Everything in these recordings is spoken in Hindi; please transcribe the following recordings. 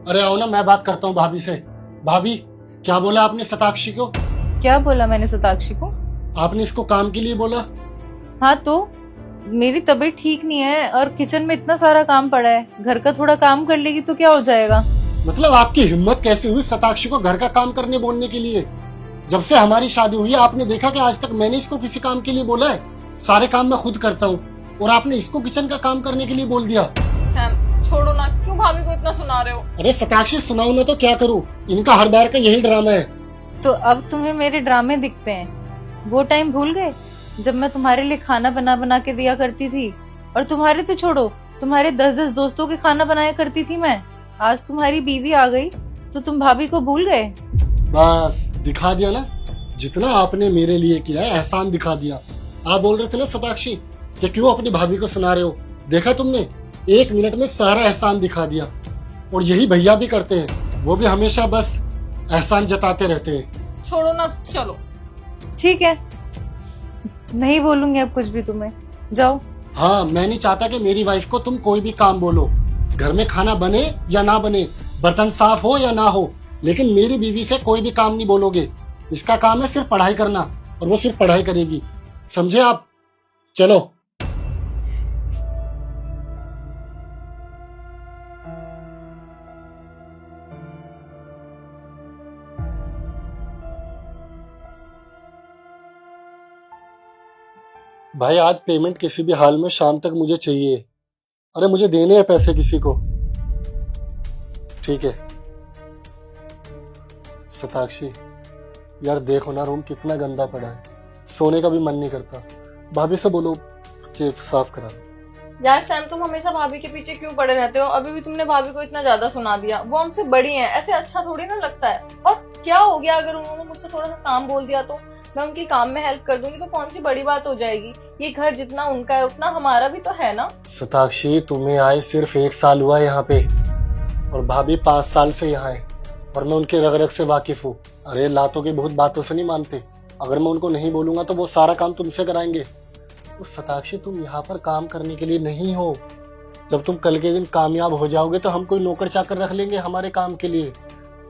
अरे आओ ना, मैं बात करता हूँ भाभी से। भाभी, क्या बोला आपने शताक्षी को? क्या बोला मैंने शताक्षी को? आपने इसको काम के लिए बोला? हाँ तो मेरी तबीयत ठीक नहीं है और किचन में इतना सारा काम पड़ा है, घर का थोड़ा काम कर लेगी तो क्या हो जाएगा। मतलब आपकी हिम्मत कैसे हुई शताक्षी को घर का काम करने बोलने के लिए? जब से हमारी शादी हुई है आपने देखा कि आज तक मैंने इसको किसी काम के लिए बोला है? सारे काम मैं खुद करता हूँ और आपने इसको किचन का काम करने के लिए बोल दिया। सैम छोड़ो ना, क्यों भाभी को इतना सुना रहे हो? अरे शताक्षी, सुनाऊ ना तो क्या करूँ? इनका हर बार का यही ड्रामा है। तो अब तुम्हें मेरे ड्रामे दिखते हैं? वो टाइम भूल गए जब मैं तुम्हारे लिए खाना बना बना के दिया करती थी? और तुम्हारे तो छोड़ो, तुम्हारे 10-10 दोस्तों के खाना बनाया करती थी मैं। आज तुम्हारी बीवी आ गई तो तुम भाभी को भूल गए? बस दिखा दिया ना, जितना आपने मेरे लिए किया है एहसान दिखा दिया। आप बोल रहे थे ना शताक्षी कि क्यों अपनी भाभी को सुना रहे हो? देखा तुमने, 1 मिनट में सारा एहसान दिखा दिया। और यही भैया भी करते हैं, वो भी हमेशा बस एहसान जताते रहते हैं। छोड़ो ना, चलो। ठीक है, नहीं बोलूंगी अब कुछ भी तुम्हें, जाओ। हाँ, मैं नहीं चाहता कि मेरी वाइफ को तुम कोई भी काम बोलो, घर में खाना बने या ना बने, बर्तन साफ हो या ना हो, लेकिन मेरी बीवी से कोई भी काम नहीं बोलोगे। इसका काम है सिर्फ पढ़ाई करना और वो सिर्फ पढ़ाई करेगी, समझे आप? चलो। भाई आज पेमेंट किसी भी हाल में शाम तक मुझे चाहिए। अरे मुझे देने हैं पैसे किसी को। ठीक है। शताक्षी यार देखो ना, रूम कितना गंदा पड़ा है, सोने का भी मन नहीं करता। भाभी से बोलो कि साफ करा दो। यार सैम, तुम हमेशा भाभी के पीछे क्यों पड़े रहते हो? अभी भी तुमने भाभी को इतना ज्यादा सुना दिया। वो हमसे बड़ी हैं, ऐसे अच्छा थोड़ी ना लगता है। और क्या हो गया अगर उन्होंने मुझसे थोड़ा सा काम बोल दिया तो? मैं उनके काम में हेल्प कर दूंगी तो कौन सी बड़ी बात हो जाएगी? ये घर जितना उनका है उतना हमारा भी तो है ना। शताक्षी, तुम्हें आए सिर्फ 1 साल हुआ है यहाँ पे और भाभी 5 साल से यहाँ है और मैं उनके रग रग से वाकिफ हूँ। अरे लातों की बहुत बातों से नहीं मानते, अगर मैं उनको नहीं बोलूंगा तो वो सारा काम तुमसे कराएंगे। तो शताक्षी, तुम यहाँ पर काम करने के लिए नहीं हो। जब तुम कल के दिन कामयाब हो जाओगे तो हम कोई नौकर चाकर रख लेंगे हमारे काम के लिए।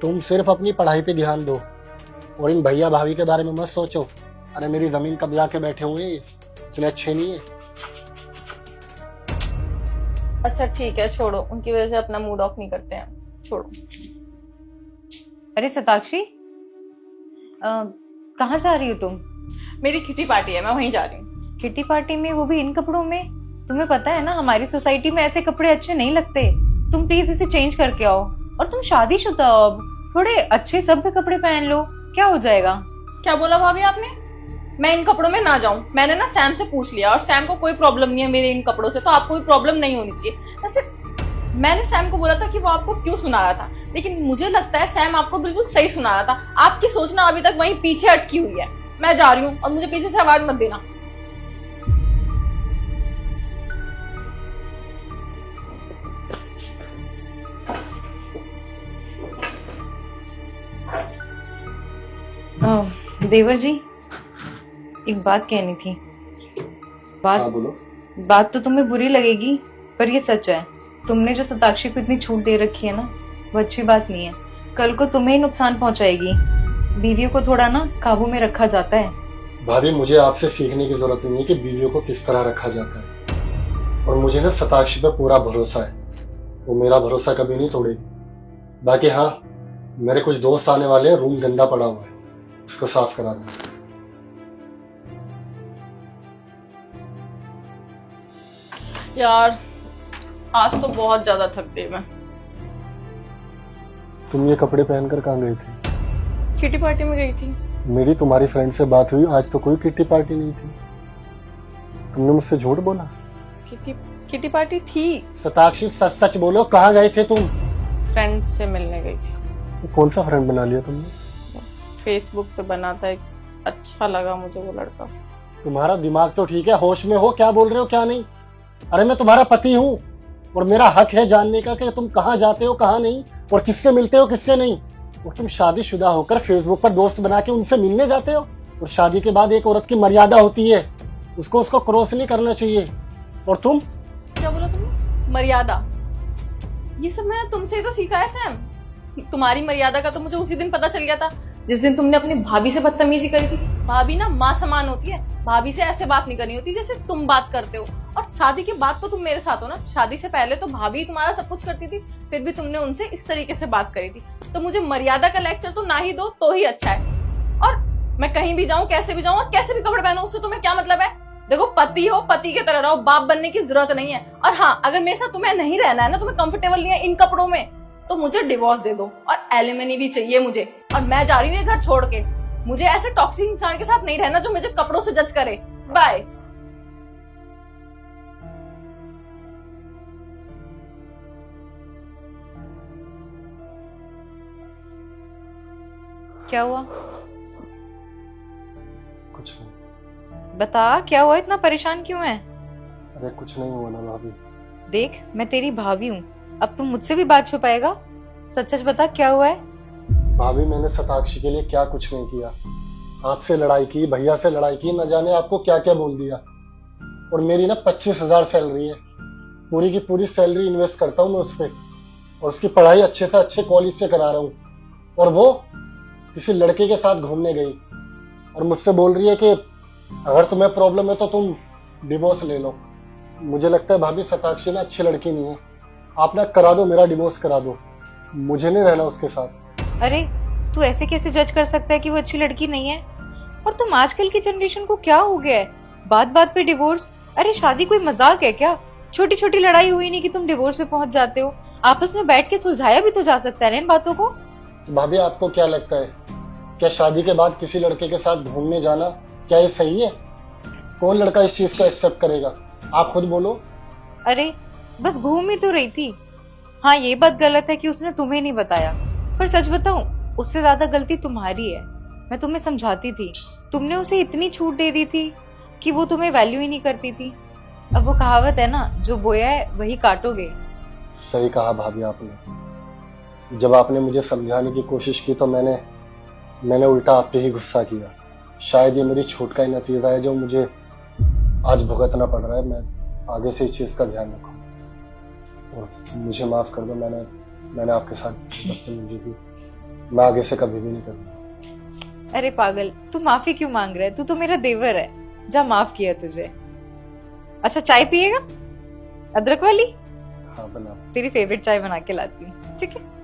तुम सिर्फ अपनी पढ़ाई पे ध्यान दो और इन भैया भाभी के बारे में मत सोचो। अरे मेरी जमीन कब्जा के बैठे हुए हैं, इतने अच्छे नहीं है। अच्छा ठीक है, छोड़ो, उनकी वजह से अपना मूड ऑफ नहीं करते हैं, छोड़ो। अरे शताक्षी, कहाँ जा रही हो तुम? मेरी किटी पार्टी है, मैं वहीं जा रही हूँ। किटी पार्टी में, वो भी इन कपड़ों में? तुम्हें पता है ना हमारी सोसाइटी में ऐसे कपड़े अच्छे नहीं लगते। तुम प्लीज इसे चेंज करके आओ। और तुम शादीशुदा हो, अब थोड़े अच्छे सभ्य कपड़े पहन लो, क्या हो जाएगा? क्या बोला भाभी आपने? मैं इन कपड़ों में ना जाऊं? मैंने ना सैम से पूछ लिया और सैम को कोई प्रॉब्लम नहीं है मेरे इन कपड़ों से, तो आपको कोई प्रॉब्लम नहीं होनी चाहिए। वैसे मैंने सैम को बोला था कि वो आपको क्यों सुना रहा था, लेकिन मुझे लगता है सैम आपको बिल्कुल सही सुना रहा था। आपकी सोचना अभी तक वहीं पीछे अटकी हुई है। मैं जा रही हूँ और मुझे पीछे से आवाज मत देना। देवर जी, एक बात कहनी थी। हाँ बोलो। बात तो तुम्हें बुरी लगेगी पर ये सच है। तुमने जो शताक्षी को इतनी छूट दे रखी है ना, वो अच्छी बात नहीं है। कल को तुम्हें ही नुकसान पहुंचाएगी। बीवियों को थोड़ा ना काबू में रखा जाता है। भाभी, मुझे आपसे सीखने की जरूरत नहीं है कि बीवियों को किस तरह रखा जाता है। और मुझे ना शताक्षी पे पूरा भरोसा है, वो मेरा भरोसा कभी नहीं तोड़ेगी। बाकी हाँ, मेरे कुछ दोस्त आने वाले हैं, रूम गंदा पड़ा हुआ है, उसको साफ करा दो। यार आज तो बहुत ज्यादा थक गई मैं। तुम ये कपड़े पहनकर कहाँ गई थी? किटी पार्टी में गई थी। मेरी तुम्हारी फ्रेंड से बात हुई, आज तो कोई किट्टी पार्टी नहीं थी। तुमने मुझसे झूठ बोला। किटी पार्टी थी। शताक्षी, सच सच बोलो, कहाँ गए थे तुम? फ्रेंड से मिलने गई थी। तो कौन सा फ्रेंड बना लिया तुमने? फेसबुक पे बना था एक, अच्छा लगा मुझे वो लड़का। तुम्हारा दिमाग तो ठीक है, होश में हो? क्या बोल रहे हो क्या नहीं? अरे मैं तुम्हारा पति हूँ और मेरा हक है जानने का कि तुम कहाँ जाते हो कहाँ नहीं, और किससे मिलते हो किससे नहीं। और तुम शादीशुदा होकर फेसबुक पर दोस्त बना के उनसे मिलने जाते हो। और शादी के बाद एक औरत की मर्यादा होती है, उसको क्रॉस नहीं करना चाहिए। और तुम? क्या बोला तुमने? मर्यादा? ये सब मैंने तुमसे ही तो सीखा है सैम। तुम्हारी मर्यादा का तो मुझे उसी दिन पता चल गया था जिस दिन तुमने अपनी भाभी से बदतमीजी करी थी। भाभी ना माँ समान होती है, भाभी से ऐसे बात नहीं करनी होती जैसे तुम बात करते हो। और शादी के बाद तो तुम मेरे साथ हो ना, शादी से पहले तो भाभी तुम्हारा सब कुछ करती थी, फिर भी तुमने उनसे इस तरीके से बात करी थी। तो मुझे मर्यादा का लेक्चर तो ना ही दो तो ही अच्छा है। और मैं कहीं भी जाऊं, कैसे भी जाऊं और कैसे भी कपड़े पहनूं, उससे तुम्हें क्या मतलब है? देखो, पति हो, पति की तरह रहो, बाप बनने की जरूरत नहीं है। और हाँ, अगर मेरे साथ तुम्हें नहीं रहना है ना, तुम्हें कंफर्टेबल नहीं है इन कपड़ों में, तो मुझे डिवोर्स दे दो और एलिमनी भी चाहिए मुझे। और मैं जा रही हूँ ये घर छोड़ के। मुझे ऐसे टॉक्सिक इंसान के साथ नहीं रहना जो मुझे कपड़ों से जज करे। बाय। क्या हुआ? कुछ नहीं। बता, क्या हुआ? इतना परेशान क्यों है? अरे कुछ नहीं हुआ ना भाभी। देख, मैं तेरी भाभी हूँ, अब तुम मुझसे भी बात छुपाएगा? सच सच बता, क्या हुआ है? भाभी मैंने शताक्षी के लिए क्या कुछ नहीं किया। आपसे लड़ाई की, भैया से लड़ाई की, न जाने आपको क्या क्या बोल दिया। और मेरी ना 25,000 सैलरी है, पूरी की पूरी सैलरी इन्वेस्ट करता हूँ मैं उस पर, और उसकी पढ़ाई अच्छे से अच्छे कॉलेज से करा रहा हूँ। और वो किसी लड़के के साथ घूमने गई और मुझसे बोल रही है कि अगर तुम्हें प्रॉब्लम है तो तुम डिवोर्स ले लो। मुझे लगता है भाभी शताक्षी ना अच्छी लड़की नहीं है, आप ना करा दो, मेरा डिवोर्स करा दो, मुझे नहीं रहना उसके साथ। अरे, तू ऐसे कैसे जज कर सकता है कि वो अच्छी लड़की नहीं है? और तुम आजकल की जनरेशन को क्या हो गया है, बात बात पे डिवोर्स? अरे शादी कोई मजाक है क्या? छोटी छोटी लड़ाई हुई नहीं कि तुम डिवोर्स पे पहुंच जाते हो। आपस में बैठ के सुलझाया भी तो जा सकता है ना इन बातों को। भाभी आपको क्या लगता है, क्या शादी के बाद किसी लड़के के साथ घूमने जाना क्या ये सही है? कौन लड़का इस चीज को एक्सेप्ट करेगा? आप खुद बोलो। अरे बस घूम ही तो रही थी। हाँ, ये बात गलत है कि उसने तुम्हें नहीं बताया, पर सच बताऊं, उससे ज्यादा गलती तुम्हारी है। मैं तुम्हें समझाती थी, तुमने उसे इतनी छूट दे दी थी कि वो तुम्हें वैल्यू ही नहीं करती थी। अब वो कहावत है ना, जो बोया है वही काटोगे। सही कहा भाभी आपने। जब आपने मुझे समझाने की कोशिश की तो मैंने उल्टा आप पे ही गुस्सा किया। शायद ये मेरी छूट का ही नतीजा है जो मुझे आज भुगतना पड़ रहा है। मैं आगे से इस चीज का ध्यान रखूँ और मुझे माफ कर दो। मैंने आपके साथ बदतमीजी की, मैं आगे से कभी भी नहीं करूँगा। अरे पागल, तू माफी क्यों मांग रहा है? तू तो मेरा देवर है, जा माफ किया तुझे। अच्छा, चाय पिएगा? अदरक वाली? हाँ बना। तेरी फेवरेट चाय बना के लाती हूँ, ठीक है?